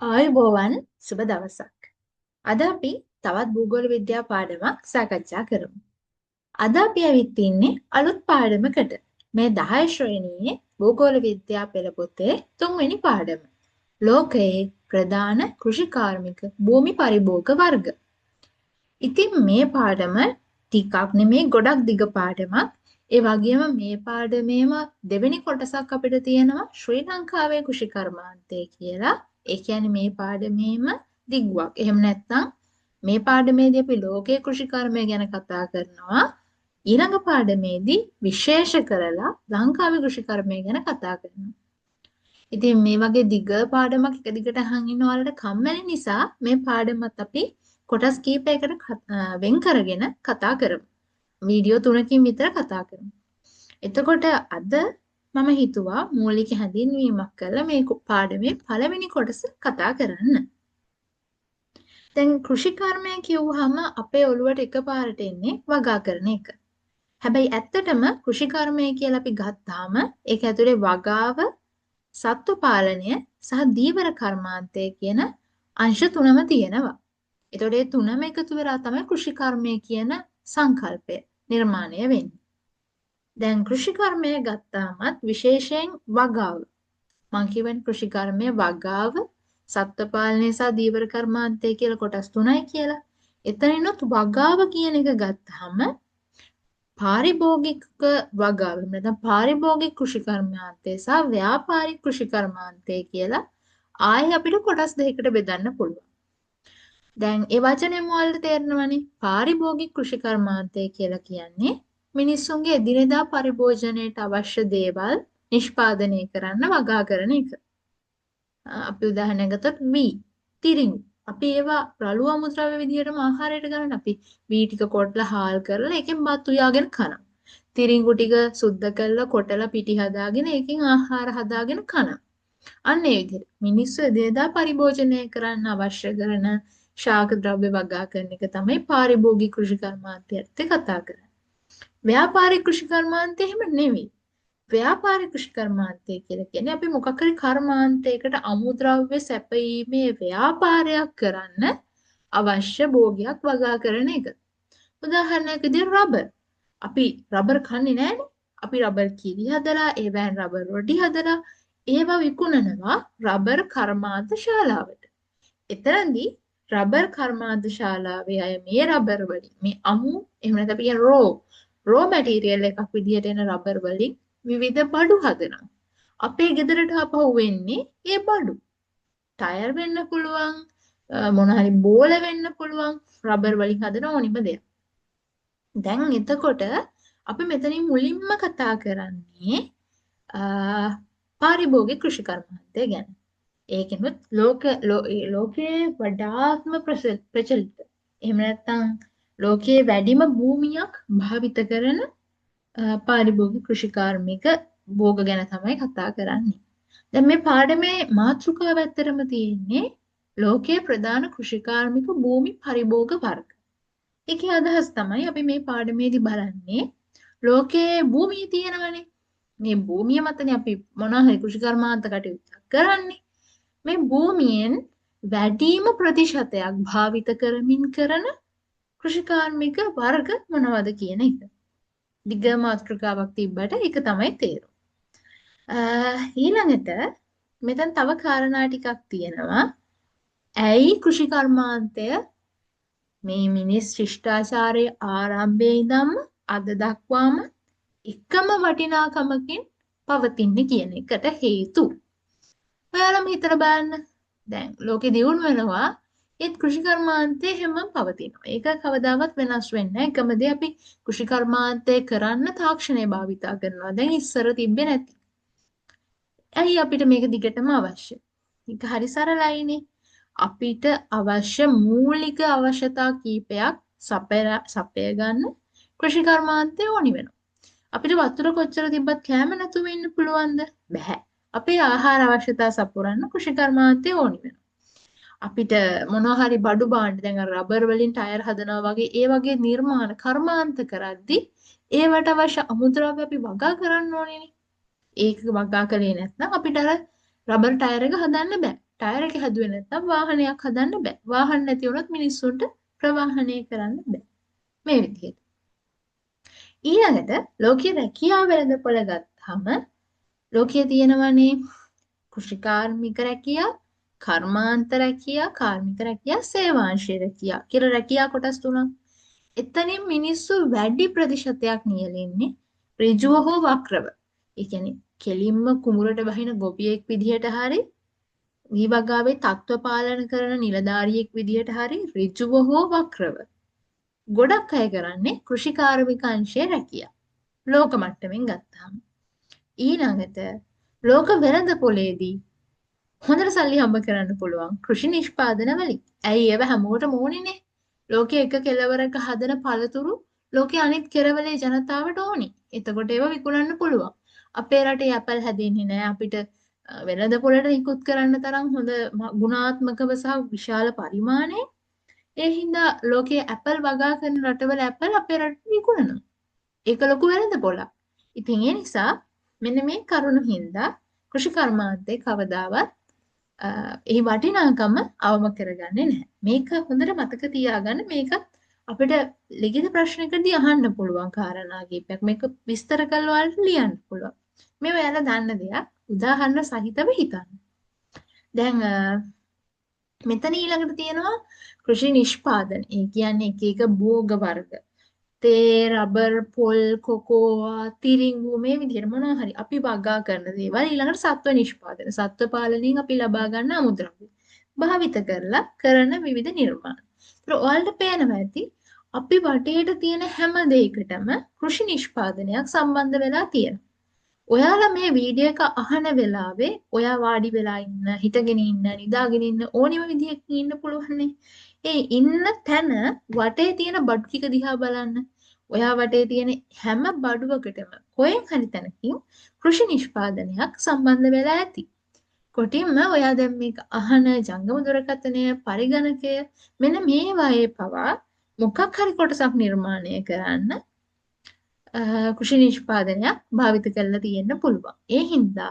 ආයුබෝවන් සුබ දවසක්. අද අපි තවත් භූගෝල විද්‍යා පාඩමක් සාකච්ඡා කරමු. අද අපි ඇවිත් ඉන්නේ අලුත් පාඩමකට. මේ 10 ශ්‍රේණියේ භූගෝල විද්‍යා පෙළ පොතේ 3 වෙනි පාඩම. ලෝකයේ ප්‍රධාන කෘෂිකාර්මික භූමි පරිභෝග වර්ග. ඉතින් මේ පාඩම ටිකක් නෙමේ ගොඩක් දිග පාඩමක්. ඒ වගේම මේ පාඩමේම දෙවෙනි කොටසක් අපිට තියෙනවා ශ්‍රී ලංකාවේ කෘෂිකර්මාන්තය කියලා. ඒ කියන්නේ මේ පාඩමේම දිග්ුවක්. එහෙම නැත්නම් මේ පාඩමේදී අපි ලෝකයේ කෘෂිකර්මය ගැන කතා කරනවා. ඊළඟ පාඩමේදී විශේෂ කරලා ලංකාවේ කෘෂිකර්මය ගැන කතා කරනවා. ඉතින් මේ වගේ දිග පාඩමක් එක දිගට අහන් ඉන්න ඔයාලට කම්මැලි නිසා මේ පාඩමත් අපි කොටස් කීපයකට වෙන් කරගෙන කතා කරමු. වීඩියෝ 3කින් විතර කතා කරමු. එතකොට අද මම හිතුවා මූලික හැඳින්වීමක් කරලා මේ පාඩමේ පළවෙනි කොටස කතා කරන්න. දැන් කෘෂිකර්මය කියුවහම අපේ ඔළුවට එකපාරට එන්නේ වගා කරන එක. හැබැයි ඇත්තටම කෘෂිකර්මය කියලා අපි ගත්තාම ඒක ඇතුලේ වගාව, සත්ව පාලනය සහ දීවර කර්මාන්තය කියන අංශ තුනම තියෙනවා. ඒතකොට මේ තුනම එකතු වෙලා තමයි කෘෂිකර්මය කියන සංකල්පය නිර්මාණය වෙන්නේ. දැන් කෘෂිකර්මය ගත්තාමත් විශේෂයෙන් වගාව. මං කියවන කෘෂිකර්මය වගාව, සත්ත්ව පාලනය සහ දීවර කර්මාන්තය කියලා කොටස් තුනයි කියලා. එතනිනුත් වගාව කියන එක ගත්තාම පාරිභෝගික වගාව නැත්නම් පාරිභෝගික කෘෂිකර්මාන්තය සහ ව්‍යාපාරික කෘෂිකර්මාන්තය කියලා ආයෙ අපිට කොටස් දෙකකට බෙදන්න පුළුවන්. දැන් ඒ වචනයම වලට තේරෙනවනේ පාරිභෝගික කෘෂිකර්මාන්තය කියලා කියන්නේ මිනිස්සුන්ගේ එදිනෙදා පරිභෝජනයට අවශ්‍ය දේවල් නිෂ්පාදනය කරන්න වගා කරන එක. අපි උදාහරණයක් ගත්තොත් වී, තිරිඟු. අපි ඒවා රළු අමුද්‍රව්‍ය විදිහටම ආහාරයට ගන්න. අපි වී ටික කොටලා හාල් කරලා ඒකෙන් බත් උයාගෙන කනවා. තිරිඟු ටික සුද්ධ කරලා කොටලා පිටි හදාගෙන ඒකෙන් ආහාර හදාගෙන කනවා. අන්න ඒ විදිහට මිනිස්සු එදිනෙදා පරිභෝජනය කරන්න අවශ්‍ය කරන ශාක ද්‍රව්‍ය වගා කරන එක තමයි පාරිභෝගික කෘෂිකර්මාන්තයත් කතා කරන්නේ. ව්‍යාපාරික කෘෂිකර්මාන්තය එහෙම නෙවෙයි. ව්‍යාපාරික කෘෂිකර්මාන්තය කියලා කියන්නේ අපි මොකක් හරි කර්මාන්තයකට අමුද්‍රව්‍ය සැපයීමේ ව්‍යාපාරයක් කරන්න අවශ්‍ය භෝගයක් වගා කරන එක. උදාහරණයක් විදිහට රබර්. අපි රබර් කන්නේ නැහැනේ. අපි රබර් කිරි හදලා ඒවෙන් රබර් රොඩි හදලා ඒවා විකුණනවා රබර් කර්මාන්ත ශාලාවට. එතරම්දී රබර් කර්මාන්ත ශාලාවේ අය මේ රබර් වලින් මේ අමු එහෙම නැත්නම් අපි කියන රෝ මැටීරියල් එකක් විදිහට එන රබර් වලින් විවිධ බඩු හදනවා. අපේ ගෙදරට ආපහු වෙන්නේ ඒ බඩු. ටයර් වෙන්න පුළුවන්, මොන හරි බෝල වෙන්න පුළුවන්, රබර් වලින් හදන ඕනිම දෙයක්. දැන් එතකොට අපි මෙතනින් මුලින්ම කතා කරන්නේ පාරිභෝගික කෘෂිකර්මාන්තය ගැන. ඒකෙනුත් ලෝකයේ වඩාත්ම ප්‍රචලිත. එහෙම නැත්නම් ලෝකයේ වැඩිම භූමියක් භාවිත කරන පාරිභෝගික කෘෂිකාර්මික භෝග ගැන තමයි කතා කරන්නේ. දැන් මේ පාඩමේ මාතෘකාව ඇත්තරම තියෙන්නේ ලෝකයේ ප්‍රධාන කෘෂිකාර්මික භූමි පරිභෝග වර්ග. ඒකේ අදහස් තමයි අපි මේ පාඩමේදී බලන්නේ ලෝකයේ භූමිය තියෙනවනේ. මේ භූමිය මතනේ අපි මොනවා හරි කෘෂිකර්මාන්ත කටයුතු කරන්නේ. මේ භූමියෙන් වැඩිම ප්‍රතිශතයක් භාවිත කරමින් කරන කෘෂිකාර්මික වර්ග මොනවද කියන එක. දිග මාතෘකාවක් තිබ්බට ඒක තමයි තේරුම. ඊළඟට මෙතන තව කාරණා ටිකක් තියෙනවා. ඇයි කෘෂිකර්මාන්තය මේ මිනිස් ශිෂ්ටාචාරයේ ආරම්භයේ ඉඳන්ම අද දක්වාම එකම වටිනාකමකින් පවතින්නේ කියන එකට හේතු. ඔයාලම හිතලා බලන්න. දැන් ලෝකෙ දියුණු වෙනවා ඒත් කෘෂිකර්මාන්තය හැමම පවතිනවා. ඒක කවදාවත් වෙනස් වෙන්නේ නැහැ. එකම දේ අපි කෘෂිකර්මාන්තය කරන්න තාක්ෂණය භාවිතා කරනවා. දැන් ඉස්සර තිබ්බේ නැති. ඇයි අපිට මේක දිගටම අවශ්‍ය? ඒක හරි සරලයිනේ. අපිට අවශ්‍ය මූලික අවශ්‍යතා කීපයක් සපය ගන්න කෘෂිකර්මාන්තය ඕනි වෙනවා. අපිට වතුර කොච්චර තිබ්බත් කෑම නැතුව ඉන්න පුළුවන්ද? බැහැ. අපේ ආහාර අවශ්‍යතා සපුරන්න කෘෂිකර්මාන්තය ඕනි වෙනවා. අපිට මොනවා හරි බඩු බාන්න දැන් රබර් වලින් ටයර් හදනවා වගේ ඒ වගේ නිර්මාණ කර්මාන්ත කරද්දී ඒවට අවශ්‍ය අමුද්‍රව්‍ය අපි වගා කරන්න ඕනේනේ. ඒක වගා කළේ නැත්නම් අපිට අර රබර් ටයර් එක හදන්න බෑ. ටයර් එක හැදුවේ නැත්නම් වාහනයක් හදන්න බෑ. වාහන නැති වුණොත් මිනිස්සුන්ට ප්‍රවාහනය කරන්න බෑ. මේ විදිහට. ඊළඟට ලෝකයේ රැකියාව වෙළඳපොළ ගත්තාම ලෝකයේ තියෙනවනේ කෘෂිකාර්මික රැකියා, කර්මාන්ත රැකියා, කාර්මික රැකියා, සේවාංශීය රැකියා කියලා රැකියා කොටස් තුනක්. එතනින් මිනිස්සු වැඩි ප්‍රතිශතයක් නියැලෙන්නේ ඍජුව හෝ වක්‍රව. ඒ කියන්නේ කෙලින්ම කුඹුරට බහින ගොවියෙක් විදිහට හරි විභාගාවේ තත්ත්ව පාලන කරන නිලධාරියෙක් විදිහට හරි ඍජුව හෝ වක්‍රව. ගොඩක් අය කරන්නේ කෘෂිකාර්මික අංශයේ රැකියා. ලෝක මට්ටමින් ගත්තාම. ඊළඟට ලෝක වෙළඳපොළේදී හොඳට සල්ලි හම්බ කරන්න පුළුවන් කෘෂි නිෂ්පාදන වලින්. ඇයි ඒව හැමෝටම ඕනිනේ? ලෝකයේ එක කෙළවරක හදන පළතුරු ලෝකයේ අනිත් කෙළවරේ ජනතාවට ඕනි. එතකොට ඒව විකුණන්න පුළුවන්. අපේ රටේ ඇපල් හැදෙන්නේ නැහැ. අපිට වෙළඳපොළට නිකුත් කරන්න තරම් හොඳ ගුණාත්මකව සහ විශාල පරිමාණයේ. ඒ හින්දා ලෝකයේ ඇපල් වගා කරන රටවල ඇපල් අපේ රටට විකුණනවා. ඒක ලොකු වෙළඳපොළක්. ඉතින් ඒ නිසා මෙන්න මේ කරුණු හින්දා කෘෂි කර්මාන්තේ කවදාවත් එහි වටිනාකම අවම කරගන්නේ නැහැ. මේක හොඳට මතක තියාගන්න. මේක අපිට ලිඛිත ප්‍රශ්නකදී අහන්න පුළුවන් කාරණා කීපයක්. මේක විස්තර කරලා ලියන්න පුළුවන්. මේ ඔයාලා දන්න දෙයක් උදාහරණ සහිතව හිතන්න. දැන් මෙතන ඊළඟට තියෙනවා කෘෂි නිෂ්පාදන. ඒ කියන්නේ එක එක භෝග වර්ග. තේ, රබර්, පොල්, කොකෝවා, තිරිඟු මේ විදිහට මොනවා හරි අපි වගා කරන දේවල් ඊළඟට සත්ව නිෂ්පාදන. සත්ව පාලනයෙන් අපි ලබා ගන්න අමුද්‍රව්‍ය. භාවිත කරලා කරන විවිධ නිර්මාණ. ඒතර ඔයාලට පේනවා ඇති අපි වටේට තියෙන හැම දෙයකටම කෘෂි නිෂ්පාදනයක් සම්බන්ධ වෙලා තියෙනවා. ඔයාලා මේ වීඩියෝ එක අහන වෙලාවේ ඔයා වාඩි වෙලා ඉන්න, හිටගෙන ඉන්න, නිදාගෙන ඉන්න ඕනෙම විදිහකින් ඉන්න පුළුවන්නේ. ඒ ඉන්න තැන වටේ තියෙන බඩු ටික දිහා බලන්න. ඔයා වටේ තියෙන හැම බඩුවකටම කොහෙන් හරි තැනකින් කෘෂි නිෂ්පාදනයක් සම්බන්ධ වෙලා ඇති. කොටින්ම ඔයා දැන් මේක අහන ජංගම දුරකථනය, පරිගණකය මෙන්න මේ වායේ පවා මොකක් හරි කොටසක් නිර්මාණය කරන්න කෘෂි නිෂ්පාදනයක් භාවිත කරලා තියෙන්න පුළුවන්. ඒ හින්දා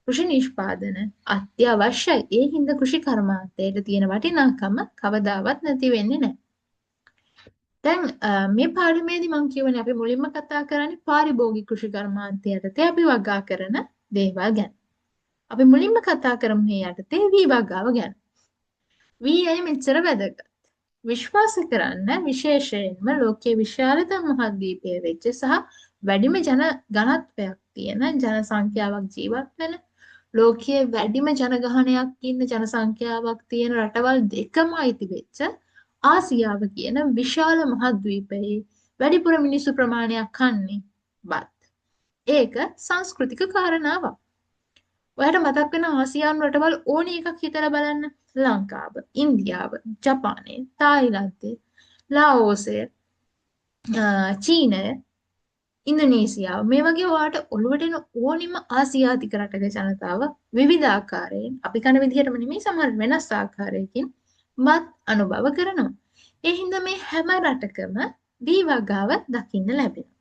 කෘෂි නිෂ්පාදන අත්‍යවශ්‍යයි. ඒ හින්දා කෘෂි කර්මාන්තයට තියෙන වටිනාකම කවදාවත් නැති වෙන්නේ නැහැ. දැන් මේ පාඩමේදී මම කියවනේ අපි මුලින්ම කතා කරන්නේ පාරිභෝගික කෘෂි කර්මාන්තය යටතේ අපි වගා කරන දේවල් ගැන. අපි මුලින්ම කතා කරමු මේ යටතේ වී වගාව ගැන. වී ඇයි මෙච්චර වැදගත්? විශ්වාස කරන්න විශේෂයෙන්ම ලෝකයේ විශාලතම මහද්වීපය වෙච්ච සහ වැඩිම ජන ඝනත්වයක් තියෙන ජන සංඛ්‍යාවක් ජීවත් වෙන ලෝකයේ වැඩිම ජනගහනයක් ඉන්න ජන සංඛ්‍යාවක් තියෙන රටවල් දෙකම අයිති වෙච්ච ආසියාව කියන විශාල මහද්වීපයේ වැඩිපුර මිනිසු ප්‍රමාණයක් කන්නේ බත්. ඒක සංස්කෘතික කාරණාවක්. ඔයාලට මතක් වෙන ආසියානු රටවල් ඕනි එකක් හිතලා බලන්න. ලංකාව, ඉන්දියාව, ජපානය, තායිලන්තය, ලාෝසය, චීනය, ඉන්දුනීසියාව මේ වගේ ඔයාලට ඔළුවට එන ඕනිම ආසියාතික රටක ජනතාව විවිධ ආකාරයෙන් අපි කන විදිහටම නෙමෙයි සමහර වෙනස් ආකාරයකින් බත් අනුභව කරනවා. ඒ හින්දා මේ හැම රටකම වී වගාව දකින්න ලැබෙනවා.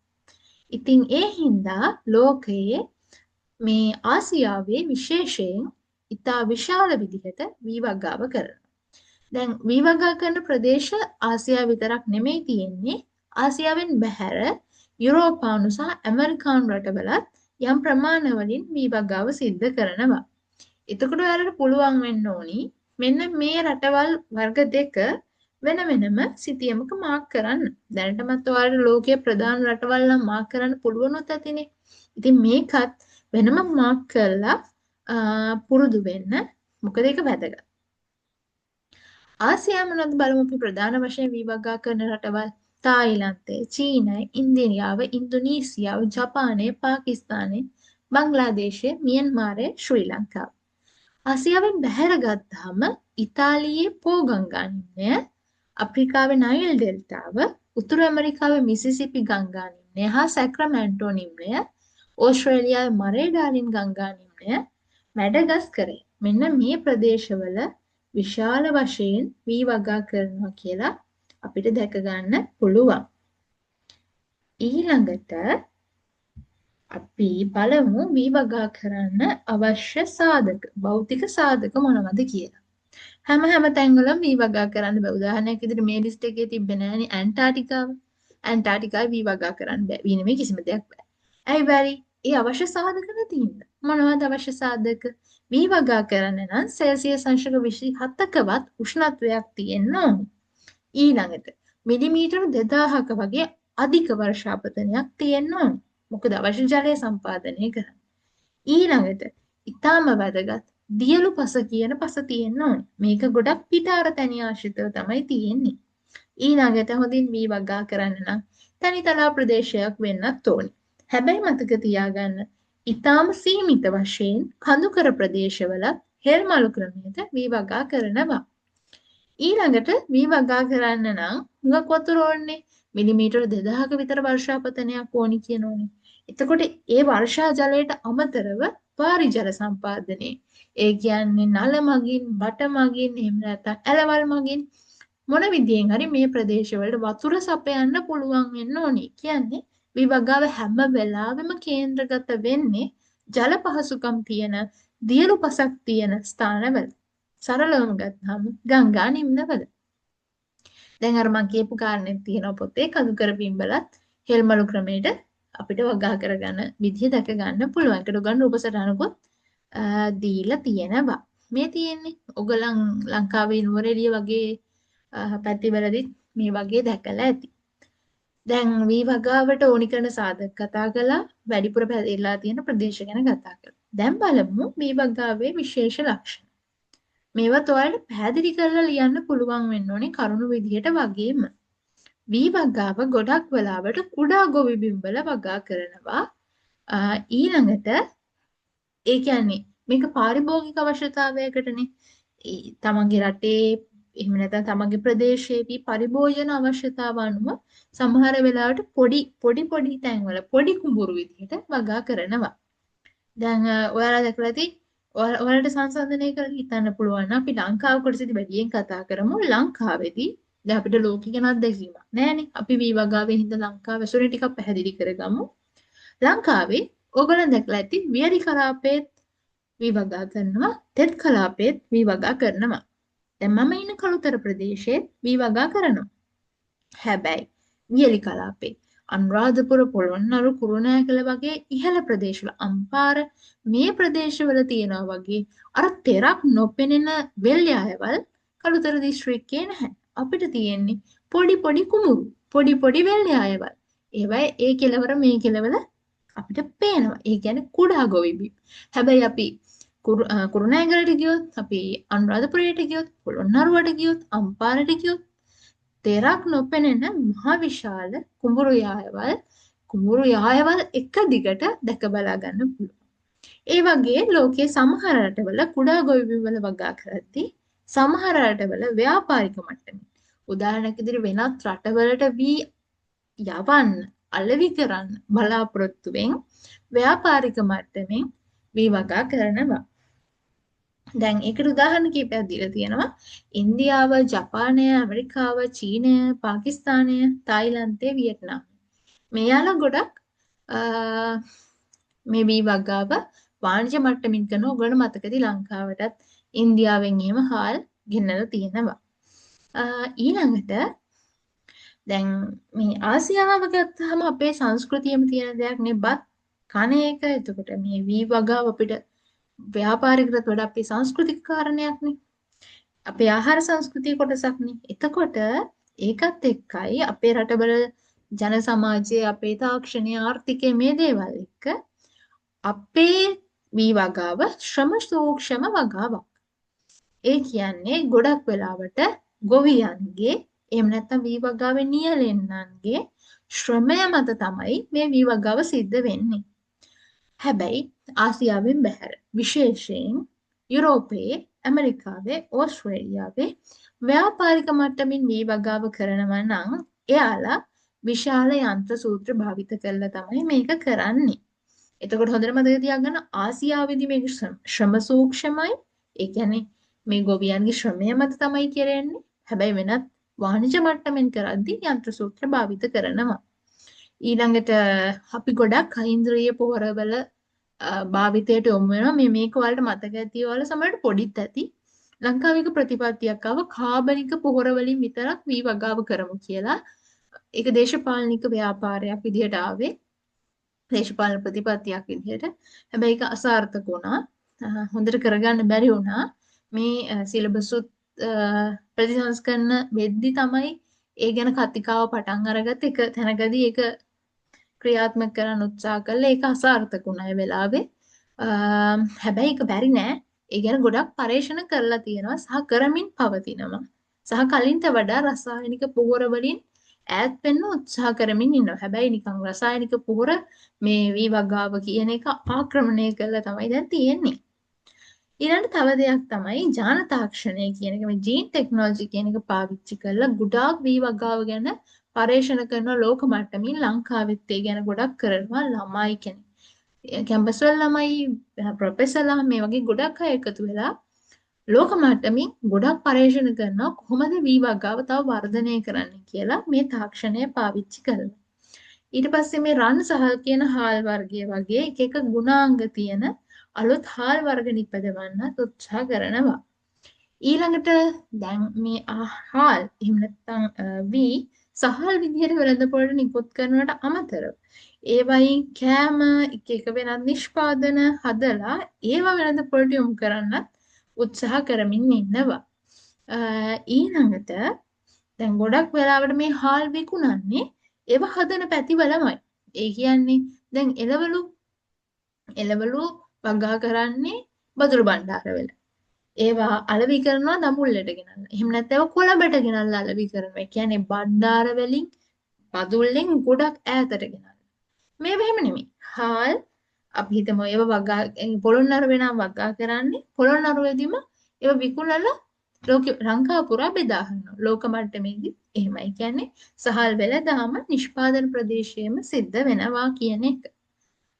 ඉතින් ඒ හින්දා ලෝකයේ මේ ආසියාවේ විශේෂයෙන් ඉතා විශාල විදිහට වී වගාව කරනවා. දැන් වී වගා කරන ප්‍රදේශ ආසියාව විතරක් නෙමෙයි තියෙන්නේ. ආසියාවෙන් බැහැර යුරෝපානු සහ ඇමරිකානු රටවලත් යම් ප්‍රමාණවලින් වී වගාව සිද්ධ කරනවා. එතකොට ඔයාලට පුළුවන් වෙන්න ඕනි මෙන්න මේ රටවල් වර්ග දෙක වෙන වෙනම සිතියමක මාක් කරන්න. දැනටමත් ඔයාලට ලෝකයේ ප්‍රධාන රටවල් නම් මාක් කරන්න පුළුවන්වත් ඇතිනේ. ඉතින් මේකත් වෙනම මාක් කරලා පුරුදු වෙන්න. මොකද ඒක වැදගත්. ආසියාව මොනවද බලමු අපි ප්‍රධාන වශයෙන් වී වගා කරන රටවල්. තායිලන්තය, චීනය, ඉන්දියාව, ඉන්දුනීසියාව, ජපානය, පාකිස්තානය, බංග්ලාදේශය, මියන්මාරය, ශ්‍රී ලංකාව. ආසියාවෙන් බැහැර ගත්තාම ඉතාලියේ පෝ ගංගා නිම්නය, අප්‍රිකාවේ නයිල් ඩෙල්ටාව, උතුරු ඇමරිකාවේ මිසිසිපි ගංගා නිම්නය හා සැක්‍රමැන්ටෝ නිම්නය, ඕස්ට්‍රේලියාවේ මරේ ඩාර්ලින් ගංගා නිම්නය, මැඩගස්කරය. මෙන්න මේ ප්‍රදේශවල විශාල වශයෙන් වී වගා කරනවා කියලා අපිට දැක ගන්න පුළුවන්. ඊළඟට අපි බලමු වී වගා කරන්න අවශ්‍ය සාධක, භෞතික සාධක මොනවද කියලා. හැම තැන්වලම වී වගා කරන්න බෑ. උදාහරණයක් විදිහට මේ ලිස්ට් එකේ තිබ්බේ නෑනේ ඇන්ටාර්ටිකාව. ඇන්ටාර්ටිකාවේ වී වගා කරන්න බෑ. වී නෙමෙයි කිසිම දෙයක් බෑ. ඇයි බැරි? ඒ අවශ්‍ය සාධක නැති හින්දා. මොනවද අවශ්‍ය සාධක? වී වගා කරන්න නම් සෙල්සියස් අංශක 27කවත් උෂ්ණත්වයක් තියෙන්න ඕනේ. ඊළඟට මිලිමීටර 2000ක වගේ අධික වර්ෂාපතනයක් තියෙන්න ඕනේ. මොකද අවශ්‍ය ජලය සම්පාදනය කරන්න. ඊළඟට ඊටාම වැදගත් දියලු පස කියන පස තියෙන්න ඕනේ. මේක ගොඩක් පිටාර තැනිය ආශ්‍රිතව තමයි තියෙන්නේ. ඊළඟට හොඳින් වී වගා කරන්න නම් තනිතලා ප්‍රදේශයක් වෙන්නත් ඕනේ. හැබැයි මතක තියාගන්න ඊටාම සීමිත වශයෙන් කඳුකර ප්‍රදේශවල හෙල් මලු ක්‍රමයට වී වගා කරනවා. ඊළඟට වී වගා කරන්න නම් හුඟක් වතුර ඕනේ. මිලිමීටර 2000ක විතර වර්ෂාපතනයක් ඕනි කියනෝනේ. එතකොට ඒ වර්ෂා ජලයට අමතරව පාරිජල සම්පාදනයේ ඒ කියන්නේ නල මගින්, බට මගින්, එහෙම නැත්නම් ඇලවල් මගින් මොන විදියෙන් හරි මේ ප්‍රදේශවලට වතුර සපයන්න පුළුවන් වෙන්න ඕනි. කියන්නේ විවගාව හැම වෙලාවෙම කේන්ද්‍රගත වෙන්නේ ජල පහසුකම් තියෙන දියලු පසක් තියෙන ස්ථානවල. සරලවම ගත්තාම ගංගා නිම්නවල. දැන් අර මම කියපු කාරණේ තියෙනවා පොතේ කඳුකර පිඹලත් හෙල්මලු ක්‍රමයට අපිට වගා කරගන්න විදිය දැක ගන්න පුළුවන්. ඒකට උගන්වන උපසටහනකුත් දීලා තියෙනවා. මේ තියෙන්නේ ඔයගලන් ලංකාවේ නුවරඑළිය වගේ පැතිවලදී මේ වගේ දැකලා ඇති. දැන් වී වගාවට ඕනි කරන සාධක කතා කළා, වැඩිපුර පැතිරලා තියෙන ප්‍රදේශ ගැන කතා කළා. දැන් බලමු වී වගාවේ විශේෂ ලක්ෂණ. මේවත් ඔයාලට පැහැදිලි කරලා ලියන්න පුළුවන් වෙන්න ඕනේ කරුණු විදිහට වගේම. වී වගාව ගොඩක් වෙලාවට කුඩා ගොවි බිම්වල වගා කරනවා. ඊළඟට ඒ කියන්නේ මේක පාරිභෝගික අවශ්‍යතාවයකටනේ. තමන්ගේ රටේ එහෙම නැත්නම් තමන්ගේ ප්‍රදේශයේදී පරිභෝජන අවශ්‍යතාව අනුව සමහර වෙලාවට පොඩි තැන්වල පොඩි කුඹුරු විදිහට වගා කරනවා. දැන් ඔයාලා දැකලා ඇති ඔයාලට සංසන්දනය කරලා හිතන්න පුළුවන් නම් අපි ලංකාව කොටසදී වැඩියෙන් කතා කරමු. ලංකාවේදී දැන් අපිට ලෝකෙ ගැන අත්දැකීමක් නැහැනේ. අපි වී වගාවේ හින්දා ලංකාව ඇසුරේ ටිකක් පැහැදිලි කරගමු. ලංකාවේ ඕගොල්ලන් දැකලා ඇති වියලි කලාපයේත් වී වගා කරනවා, තෙත් කලාපයේත් වී වගා කරනවා. දැන් මම ඉන්න කළුතර ප්‍රදේශයේ වී වගා කරනවා. හැබැයි වියලි කලාපේ අනුරාධපුර පොළොන්නරු කුරුණෑගල වගේ ඉහළ ප්‍රදේශවල අම්පාර මේ ප්‍රදේශවල තියෙනවා වගේ අර තෙරක් නොපෙනෙන වෙල්යායවල් කළුතර දිස්ත්‍රික්කේ නැහැ. අපිට තියෙන්නේ පොඩි කුමුරු, පොඩි වෙල්යායවල්. ඒවයි ඒ කෙලවර මේ කෙලවල අපිට පේනවා. ඒ කියන්නේ කුඩා ගොවිබිම්. හැබැයි අපි කුරුණෑගලට ගියොත්, අපි අනුරාධපුරයට ගියොත්, පොළොන්නරුවට ගියොත්, අම්පාරට ගියොත් තෙරක් නොපෙනෙන මහ විශාල කුඹුරු යායවල් එක දිගට දැක බලා ගන්න පුළුවන්. ඒ වගේ ලෝකයේ සමහර රටවල කුඩා ගොවිබිම් වල වගා කරද්දී සමහර රටවල ව්‍යාපාරික මට්ටමින් උදාහරණයක් විදිහට වෙනත් රටවලට වී යවන්න අලෙවි කරන්න බලාපොරොත්තුවෙන් ව්‍යාපාරික මට්ටමින් වී වගා කරනවා. දැන් ඒකට උදාහරණ කීපයක් දීලා තියෙනවා. ඉන්දියාව, ජපානය, ඇමරිකාව, චීනය, පාකිස්තානය, තායිලන්තය, වියට්නාම. මෙයාලා ගොඩක් මේ වී වගාව වාණිජ මට්ටමින් කරන ඔයගොල්ලෝ මතකදී ලංකාවටත් ඉන්දියාවෙන් එහෙම හාල් ගෙන්නලා තියෙනවා. ඊළඟට දැන් මේ ආසියාව ගත්තාම අපේ සංස්කෘතියෙම තියෙන දෙයක් නේ බත් කන එක. එතකොට මේ වී වගාව අපිට ව්‍යාපාරිකටත් වඩා අපේ සංස්කෘතික කාරණයක්නේ. අපේ ආහාර සංස්කෘතිය කොටසක්නේ. එතකොට ඒකත් එක්කයි අපේ රටවල ජන සමාජයේ අපේ තාක්ෂණයේ ආර්ථිකයේ මේ දේවල් එක්ක අපේ වී වගාව ශ්‍රම සූක්ෂම වගාවක්. ඒ කියන්නේ ගොඩක් වෙලාවට ගොවියන්ගේ එහෙම නැත්නම් වී වගාවේ නියැලෙන්නන්ගේ ශ්‍රමය මත තමයි මේ වී වගාව සිද්ධ වෙන්නේ. හැබැයි ආසියාවෙන් බැහැර විශේෂයෙන් යුරෝපයේ, ඇමරිකාවේ, ඕස්ට්‍රේලියාවේ ව්‍යාපාරික මට්ටමින් වී වගාව කරනවා නම් එයාලා විශාල යන්ත්‍ර සූත්‍ර භාවිත කරලා තමයි මේක කරන්නේ. එතකොට හොඳට මතක තියාගන්න ආසියාවේදී මේක ශ්‍රම සූක්ෂමයි. ඒ කියන්නේ මේ ගොවියන්ගේ ශ්‍රමය මත තමයි කරන්නේ. හැබැයි වෙනත් වාණිජ මට්ටමින් කරද්දී යන්ත්‍ර සූත්‍ර භාවිත කරනවා. ඊළඟට අපි ගොඩක් ඉන්ද්‍රිය පොහොරවල භාවිතයට යොමු වෙනවා. මේක ඔයාලට මතක ඇති ඔයාලා සමහරට පොඩිත් ඇති. ලංකාවේ එක ප්‍රතිපත්තියක් ආව කාබනික පොහොර වලින් විතරක් වී වගාව කරමු කියලා. ඒක දේශපාලනික ව්‍යාපාරයක් විදිහට ආවේ. දේශපාලන ප්‍රතිපත්තියක් විදිහට. හැබැයි ඒක අසාර්ථක වුණා. හොඳට කරගන්න බැරි වුණා. මේ සිලබස් උත් ප්‍රතිසංස්කරණ වෙද්දි තමයි ඒ ගැන කතිකාව පටන් අරගත්ත එක තැනකදී ඒක ක්‍රියාත්මක කරන්න උත්සාහ කළා. ඒක අසාර්ථක වුණා ඒ වෙලාවේ. හැබැයි ඒක බැරි නෑ. ඒ ගැන ගොඩක් පරීක්ෂණ කරලා තියෙනවා සහ කරමින් පවතිනවා. සහ කලින්ට වඩා රසායනික පොහොර වලින් ඈත් වෙන්න උත්සාහ කරමින් ඉන්නවා. හැබැයි නිකන් රසායනික පොහොර මේ වී වගාව කියන එක ආක්‍රමණය කරලා තමයි දැන් තියෙන්නේ. ඊළඟට තව දෙයක් තමයි ජාන තාක්ෂණය කියන එක. මේ ජීන් ටෙක්නොලොජි කියන එක පාවිච්චි කරලා ගොඩාක් වී වගාව ගැන පරීක්ෂණ කරන ලෝක මට්ටමින් ලංකාවෙත් ඒ ගැන ගොඩක් කරනවා ළමයි කෙනෙක්. කැම්පස් වල ළමයි ප්‍රොෆෙසර්ලා මේ වගේ ගොඩක් අය එකතු වෙලා ලෝක මට්ටමින් ගොඩක් පරීක්ෂණ කරනවා කොහොමද වී වගාව තව වර්ධනය කරන්න කියලා මේ තාක්ෂණය පාවිච්චි කරලා. ඊට පස්සේ මේ රන් සහල් කියන හාල් වර්ගය වගේ එක එක ගුණාංග තියෙන අලුත් හාල් වර්ග නිපදවන්නත් උත්සාහ කරනවා. ඊළඟට දැන් මේ හාල් එහෙම නැත්නම් වී සහල් විදිහට වෙළඳපොළට නිකුත් කරනවට අමතරව ඒවයින් කෑම එක එක වෙනත් නිෂ්පාදන හදලා ඒවා වෙළඳපොළට යොමු කරන්නත් උත්සාහ කරමින් ඉන්නවා. ඊළඟට දැන් ගොඩක් වෙලාවට මේ හාල් විකුණන්නේ ඒව හදන පැතිවලමයි. ඒ කියන්නේ දැන් එළවලු වගා කරන්නේ බදුළු බණ්ඩාරවල. ඒවා අලෙවි කරනවා දඹුල්ලට ගෙනල්ලා. එහෙම නැත්නම් ඒවා කොළඹට ගෙනල්ලා අලෙවි කරනවා. ඒ කියන්නේ බණ්ඩාර වලින් බදුල්ලෙන් ගොඩක් ඈතට ගෙනල්ලා. මේව එහෙම නෙමෙයි. හාල් අපි හිතමු ඒව වගා පොළොන්නරුවේ නම් වගා කරන්නේ පොළොන්නරුවේදීම ඒව විකුණලා ලංකාව පුරා බෙදා හරිනවා. ලෝක මට්ටමේදී එහෙමයි. කියන්නේ සහල් වෙළඳාම නිෂ්පාදන ප්‍රදේශයේම සිද්ධ වෙනවා කියන එක.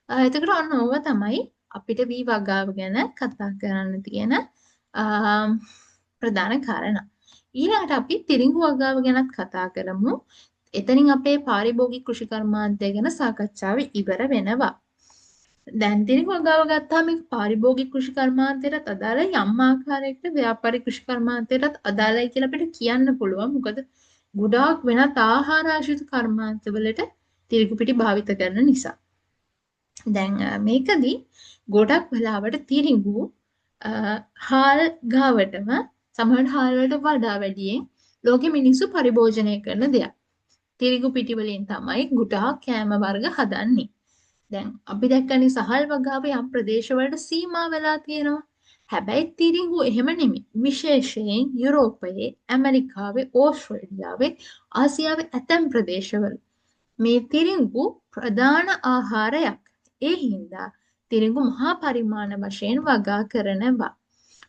එතකොට ඔන්න ඕව තමයි අපිට වී වගාව ගැන කතා කරන්න තියෙන ප්‍රධාන කාරණා. ඊළඟට අපි තිරිඟු වගාව ගැනත් කතා කරමු. එතනින් අපේ පාරිභෝගික කෘෂිකර්මාන්තය ගැන සාකච්ඡාව ඉවර වෙනවා. දැන් තිරිඟු වගාව ගත්තාම මේක පාරිභෝගික කෘෂිකර්මාන්තයටත් අදාළයි යම් ආකාරයකට ව්‍යාපාරික කෘෂිකර්මාන්තයටත් අදාළයි කියලා අපිට කියන්න පුළුවන්. මොකද ගොඩාක් වෙනත් ආහාර ආශ්‍රිත කර්මාන්තවලට තිරිඟු පිටි භාවිත කරන නිසා. දැන් මේකදී ගොඩක් වෙලාවට තිරිඟු හාල් ගාවටම සමහර හාල් වලට වඩා වැඩියෙන් ලෝකෙ මිනිස්සු පරිභෝජනය කරන දෙයක්. තිරිඟු පිටි වලින් තමයි ගොඩාක් කෑම වර්ග හදන්නේ. දැන් අපි දැක්කනේ සහල් වගාව යම් ප්‍රදේශවලට සීමා වෙලා තියෙනවා. හැබැයි තිරිඟු එහෙම නෙමෙයි. විශේෂයෙන් යුරෝපයේ, ඇමරිකාවේ, ඕස්ට්‍රේලියාවේ, ආසියාවේ ඇතැම් ප්‍රදේශවල මේ තිරිඟු ප්‍රධාන ආහාරයක්. ඒ හින්දා තිරිඟු මහා පරිමාණ වශයෙන් වගා කරනවා.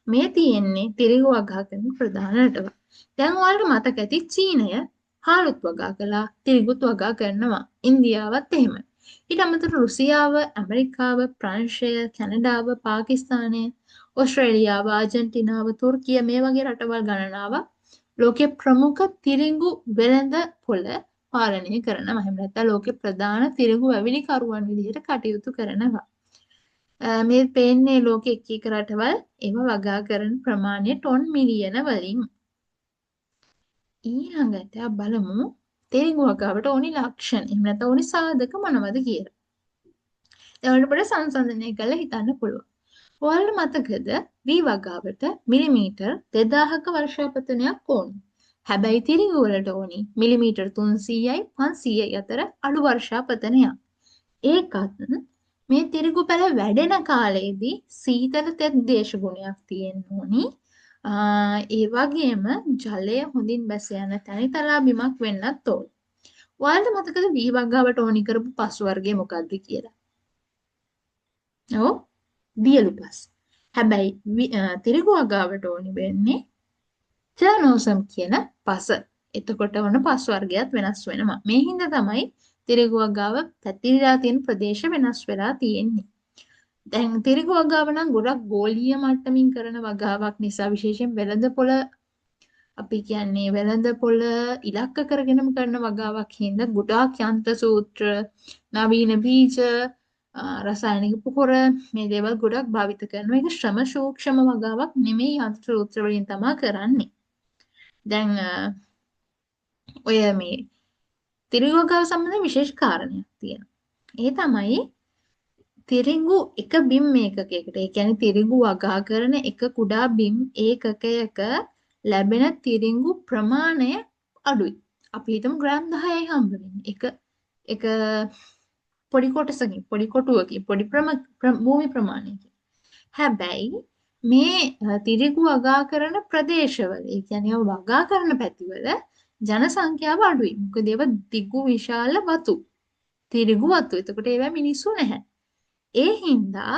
මේ තියෙන්නේ තිරිඟු වගා කරන ප්‍රධාන රටවල්. දැන් ඔයාලට මතක ඇති චීනය හාලුත් වගා කළා, තිරිඟුත් වගා කරනවා. ඉන්දියාවත් එහෙම. ඊට අමතරව රුසියාව, ඇමරිකාව, ප්‍රංශය, කැනඩාව, පාකිස්තානය, ඕස්ට්‍රේලියාව, ආජන්ටිනාව, තුර්කිය මේ වගේ රටවල් ගණනාවක් ලෝකයේ ප්‍රමුඛ තිරිඟු වෙළඳ පොළ පාලනය කරනවා. එහෙම නැත්නම් ලෝකේ ප්‍රධාන තිරිඟු වැවිලිකරුවන් විදිහට කටයුතු කරනවා. මේ පේන්නේ ලෝකෙ එක එක රටවල් ඒව වගා කරන ප්‍රමාණය ටොන් මිලියන වලින්. ඊළඟට බලමු තිරිඟු වගාවට ඕනි ලක්ෂණ. එහෙම නැත්නම් ඕනි සාධක මොනවද කියලා. දැන් ඔයාලට සංසන්දනය කරලා හිතන්න පුළුවන්. ඔයාලට මතකද වී වගාවට මිලිමීටර් 2000ක වර්ෂාපතනයක් ඕනි. හැබැයි තිරිඟු වලට ඕනි මිලිමීටර් 300යි 500යි අතර අඩු වර්ෂාපතනයක්. ඒකත් මේ තිරිඟු පැල වැඩෙන කාලයේදී සීතල තෙත් දේශගුණයක් තියෙන්න ඕනි. ඒ වගේම ජලය හොඳින් බැස යන තනිතලා බිමක් වෙන්නත් ඕන. ඔයාලට මතකද වී වගාවට ඕනි කරපු පස් වර්ගය මොකක්ද කියලා? ඔව් වියලු පස්. හැබැයි තිරිඟු වගාවට ඕනි වෙන්නේ චර්නෝසම් කියන පස. එතකොට වන පස් වර්ගයත් වෙනස් වෙනවා. මේ හින්දා තමයි තිරිඟු වගාව පැතිරලා තියෙන ප්‍රදේශ වෙනස් වෙලා තියෙන්නේ. දැන් තිරිඟු වගාව නම් ගොඩක් ගෝලීය මට්ටමින් කරන වගාවක් නිසා විශේෂයෙන් වෙළඳපොළ අපි කියන්නේ වෙළඳපොළ ඉලක්ක කරගෙනම කරන වගාවක් හින්දා ගොඩාක් යන්ත්‍ර සූත්‍ර, නවීන බීජ, රසායනික පොහොර මේ දේවල් ගොඩක් භාවිත කරනවා. ඒක ශ්‍රම සූක්ෂම වගාවක් නෙමෙයි යන්ත්‍ර සූත්‍ර වලින් තමයි කරන්නේ. දැන් ඔය මේ තිරිඟු වගාව සම්බන්ධ විශේෂ කාරණයක් තියෙනවා. ඒ තමයි තිරිඟු එක බිම් ඒකකයකට, ඒ කියන්නේ තිරිඟු වගා කරන එක කුඩා බිම් ඒකකයක ලැබෙන තිරිඟු ප්‍රමාණය අඩුයි. අපි හිතමු ග්‍රෑම් 10යි හම්බ වෙන්නේ. එක පොඩි කොටසකින්, පොඩි කොටුවකින්, පොඩි භූමි ප්‍රමාණයකින්. හැබැයි මේ තිරිඟු වගා කරන ප්‍රදේශවල, ඒ කියන්නේ වගා කරන පැතිවල ජන සංඛ්‍යාව අඩුයි. මොකද ඒවා දිගු විශාල වතු. තිරිඟු වතු. එතකොට ඒවා මිනිස්සු නැහැ. ඒ හින්දා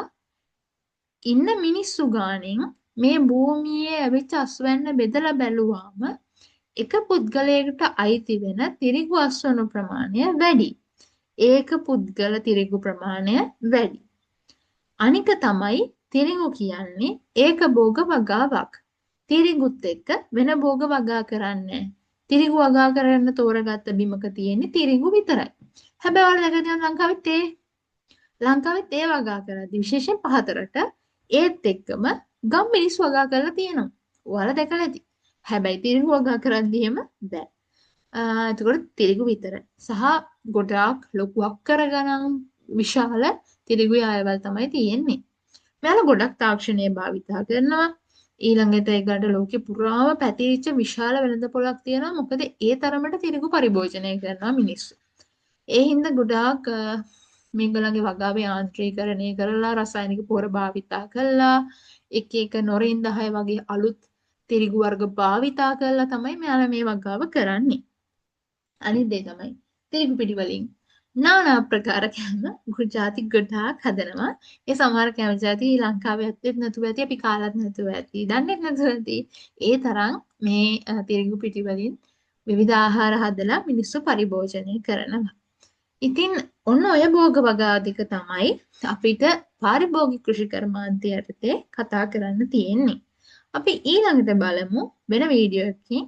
ඉන්න මිනිස්සු ගානෙන් මේ භූමියේ ඇවිත් අස්වැන්න බෙදලා බැලුවාම එක පුද්ගලයෙකුට අයිති වෙන තිරිඟු අස්වනු ප්‍රමාණය වැඩි. ඒක පුද්ගල තිරිඟු ප්‍රමාණය වැඩි. අනික තමයි තිරිඟු කියන්නේ ඒක භෝග වගාවක්. තිරිඟුත් එක්ක වෙන භෝග වගා කරන්නේ. තිරිඟු වගා කරන්න තෝරගත්ත බිමක තියෙන්නේ තිරිඟු විතරයි. හැබැයි ඔයාලා දැකලා තියෙනවා ලංකාවෙත් ඒ වගා කරද්දි විශේෂයෙන් පහතරට ඒත් එක්කම ගම් මිනිස් වගා කරලා තියෙනවා. ඔයාලා දැකලා ඇති. හැබැයි තිරිඟු වගා කරද්දි එහෙම බෑ. එතකොට තිරිඟු විතරයි. සහ ගොඩාක් ලොකු අක්කර ගණන් විශාල තිරිඟු යායවල් තමයි තියෙන්නේ. මෙයාලා ගොඩක් තාක්ෂණය භාවිතා කරනවා. ඊළඟට ඒකට ලෝකෙ පුරාම පැතිරිච්ච විශාල වෙළඳපොළක් තියෙනවා. මොකද ඒ තරමට තිරිඟු පරිභෝජනය කරනවා මිනිස්සු. ඒ හින්දා ගොඩාක් මේගොල්ලන්ගේ වගාවේ යාන්ත්‍රීකරණය කරලා රසායනික පොහොර භාවිතා කළා එක නොරින් 10 වගේ අලුත් තිරිඟු වර්ග භාවිතා කරලා තමයි මෙයාලා මේ වගාව කරන්නේ. අනිත් දේ තමයි තිරිඟු පිටි වලින් নানা ආකාර කෑම ගුජාති ගොඩාක් හදනවා. ඒ සමහර කෑම ජාති ලංකාවේ ඇත්තෙත් නැතුව ඇති, අපි කාලත් නැතුව ඇති, දන්නේත් නැතුව ඇති. ඒ තරම් මේ තිරිඟු පිටි වලින් විවිධ ආහාර හදලා මිනිස්සු පරිභෝජනය කරනවා. ඉතින් ඔන්න ඔය භෝග වගාදික තමයි අපිට පාරිභෝගික කෘෂි කර්මාන්තය යටතේ කතා කරන්න තියෙන්නේ. අපි ඊළඟට බලමු වෙන වීඩියෝ එකකින්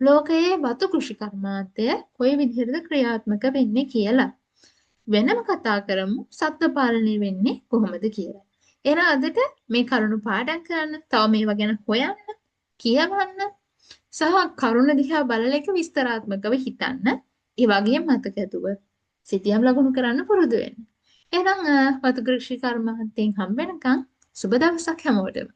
ලෝකයේ වතු කෘෂි කර්මාන්තය කොයි විදිහටද ක්‍රියාත්මක වෙන්නේ කියලා. වෙනම කතා කරමු සත්ත්ව පාලනය වෙන්නේ කොහොමද කියලා. එහෙනම් අදට මේ කරුණු පාඩම් කරන්න, තව මේවා ගැන හොයන්න, කියවන්න සහ කරුණ දිහා බලලා එක විස්තරාත්මකව හිතන්න. ඒ වගේම මතක ඇතුව සිතියම් ලකුණු කරන්න පුරුදු වෙන්න. එහෙනම් වතු කෘෂි කර්මාන්තයෙන් හම්බ වෙනකන් සුබ දවසක් හැමෝටම.